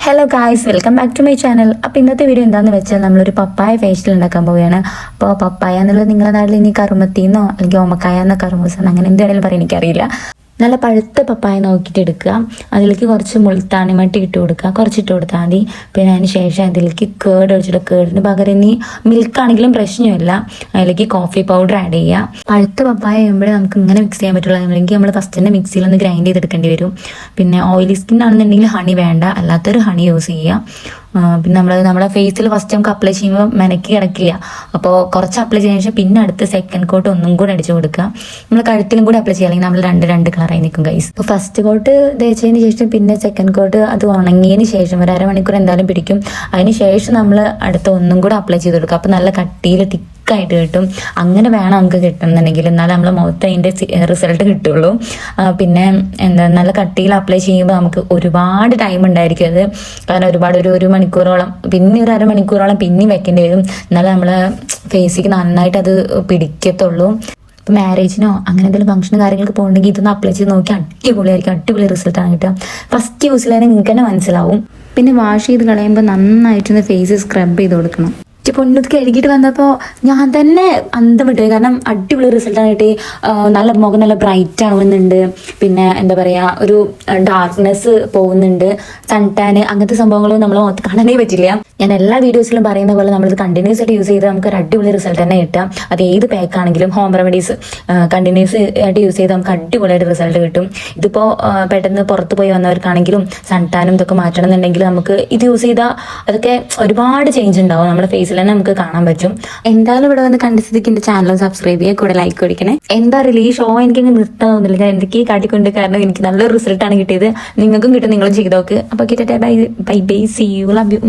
Hello guys, welcome back to my channel. അപ്പോൾ ഇന്നത്തെ video എന്താണെന്ന് വെച്ചാൽ നമ്മളൊരു പപ്പായ ഫേഷ്യൽ ഉണ്ടാക്കാൻ പോവുകയാണ്. അപ്പോൾ പപ്പായ എന്നുള്ളത് നിങ്ങളുടെ നാട്ടിൽ ഇനി കറുമത്തിന്നോ അല്ലെങ്കിൽ ഓമക്കായ എന്ന കറുമൂസ അങ്ങനെ എന്താണെങ്കിലും പറയാൻ എനിക്കറിയില്ല. നല്ല പഴുത്ത പപ്പായ നോക്കിയിട്ട് എടുക്കുക. അതിലേക്ക് കുറച്ച് മുൾത്താണി മട്ടി ഇട്ട് കൊടുക്കുക, കുറച്ചിട്ട് കൊടുത്താൽ മതി. പിന്നെ അതിന് ശേഷം അതിലേക്ക് കേട് ഒഴിച്ചിട്ട്, കേടിന് പകരം ഇനി മിൽക്കാണെങ്കിലും പ്രശ്നമില്ല. അതിലേക്ക് കോഫി പൗഡർ ആഡ് ചെയ്യുക. പഴുത്ത പപ്പായ ചെയ്യുമ്പോഴേ നമുക്ക് ഇങ്ങനെ മിക്സ് ചെയ്യാൻ പറ്റുള്ളൂ. അല്ലെങ്കിൽ നമ്മൾ ഫസ്റ്റ് തന്നെ മിക്സിയിൽ ഒന്ന് ഗ്രൈൻഡ് ചെയ്തെടുക്കേണ്ടി വരും. പിന്നെ ഓയിലി സ്കിൻ ആണെന്നുണ്ടെങ്കിൽ ഹണി വേണ്ട, അല്ലാത്തൊരു ഹണി യൂസ് ചെയ്യുക. പിന്നെ നമ്മുടെ ഫേസിൽ ഫസ്റ്റ് നമുക്ക് അപ്ലൈ ചെയ്യുമ്പോൾ മെനക്കി കിടക്കില്ല. അപ്പോൾ കുറച്ച് അപ്ലൈ ചെയ്തതിനു ശേഷം പിന്നെ അടുത്ത് സെക്കൻഡ് കോട്ട് ഒന്നും കൂടെ അടിച്ചു കൊടുക്കുക. നമ്മൾ കഴുത്തിലും കൂടി അപ്ലൈ ചെയ്യുക, അല്ലെങ്കിൽ നമ്മൾ രണ്ട് കളറായി നിൽക്കും ഗൈസ്. അപ്പോൾ ഫസ്റ്റ് കോട്ട് തേച്ചതിന് ശേഷം പിന്നെ സെക്കൻഡ് കോട്ട് അത് ഉണങ്ങിയതിന് ശേഷം ഒരു അരമണിക്കൂർ എന്തായാലും പിടിക്കും. അതിന് ശേഷം നമ്മൾ അടുത്ത ഒന്നും കൂടെ അപ്ലൈ ചെയ്ത് കൊടുക്കുക. അപ്പോൾ നല്ല കട്ടിയിൽ തിക്കായിട്ട് കിട്ടും. അങ്ങനെ വേണം നമുക്ക് കിട്ടുന്നുണ്ടെങ്കിൽ, എന്നാലും നമ്മളെ മുഖത്ത് അതിൻ്റെ റിസൾട്ട് കിട്ടുള്ളൂ. പിന്നെ നല്ല കട്ടിയിൽ അപ്ലൈ ചെയ്യുമ്പോൾ നമുക്ക് ഒരുപാട് ടൈം ഉണ്ടായിരിക്കും അത്. കാരണം ഒരു മണിക്കൂറോളം, പിന്നെ ഒരു അരമണിക്കൂറോളം പിന്നെയും വെക്കേണ്ടി വരും. എന്നാലും നമ്മളെ ഫേസിക്ക് നന്നായിട്ട് അത് പിടിക്കത്തുള്ളൂ. ഇപ്പം മാരേജിനോ അങ്ങനെ എന്തെങ്കിലും ഫംഗ്ഷനോ കാര്യങ്ങൾക്ക് പോകുന്നുണ്ടെങ്കിൽ ഇതൊന്ന് അപ്ലൈ ചെയ്ത് നോക്കി അടിപൊളിയായിരിക്കും. അടിപൊളി റിസൾട്ടാണ് കിട്ടുക. ഫസ്റ്റ് യൂസിലായാലും നിങ്ങൾക്ക് തന്നെ മനസ്സിലാവും. പിന്നെ വാഷ് ചെയ്ത് കളയുമ്പോൾ നന്നായിട്ടൊന്ന് ഫേസ് സ്ക്രബ് ചെയ്ത് കൊടുക്കണം. പൊന്നത് കഴുകിയിട്ട് വന്നപ്പോൾ ഞാൻ തന്നെ അന്തം വിട്ടു. കാരണം അടിപൊളി റിസൾട്ടാണ് കിട്ടി. മുഖം നല്ല ബ്രൈറ്റ് ആവുന്നുണ്ട്. പിന്നെ എന്താ പറയുക, ഒരു ഡാർക്ക്നെസ് പോകുന്നുണ്ട്. സൺ ടാൻ അങ്ങനത്തെ സംഭവങ്ങൾ നമ്മൾ മുഖത്ത് കാണാനേ പറ്റില്ല. ഞാൻ എല്ലാ വീഡിയോസിലും പറയുന്ന പോലെ നമ്മളിത് കണ്ടിന്യൂസ് ആയിട്ട് യൂസ് ചെയ്താൽ നമുക്ക് ഒരു അടിപൊളി റിസൾട്ട് തന്നെ കിട്ടാം. അത് ഏത് പാക്ക് ആണെങ്കിലും ഹോം റെമഡീസ് കണ്ടിന്യൂസ് ആയിട്ട് യൂസ് ചെയ്താൽ നമുക്ക് അടിപൊളിയായിട്ട് റിസൾട്ട് കിട്ടും. ഇതിപ്പോൾ പെട്ടെന്ന് പുറത്ത് പോയി വന്നവർക്കാണെങ്കിലും സൺ ടാനും ഇതൊക്കെ മാറ്റണം എന്നുണ്ടെങ്കിൽ നമുക്ക് ഇത് യൂസ് ചെയ്താൽ അതൊക്കെ ഒരുപാട് ചേഞ്ച് ഉണ്ടാവും. നമ്മുടെ ഫേസിൽ തന്നെ നമുക്ക് കാണാൻ പറ്റും. എന്തായാലും ഇവിടെ വന്ന് കണ്ടിട്ട് എന്റെ ചാനൽ സബ്സ്ക്രൈബ് ചെയ്യുക, കൂടെ ലൈക്ക് കൊടുക്കണേ. എന്താ അറിയില്ല, ഈ ഷോ എനിക്ക് നിർത്താൻ തോന്നില്ല. ഞാൻ എന്തൊക്കെയും കാട്ടിക്കൊണ്ട്, കാരണം എനിക്ക് നല്ലൊരു റിസൾട്ടാണ് കിട്ടിയത്. നിങ്ങൾക്കും കിട്ടും, നിങ്ങളും ചെയ്ത് നോക്ക്. അപ്പോൾ bye bye, see you, love U.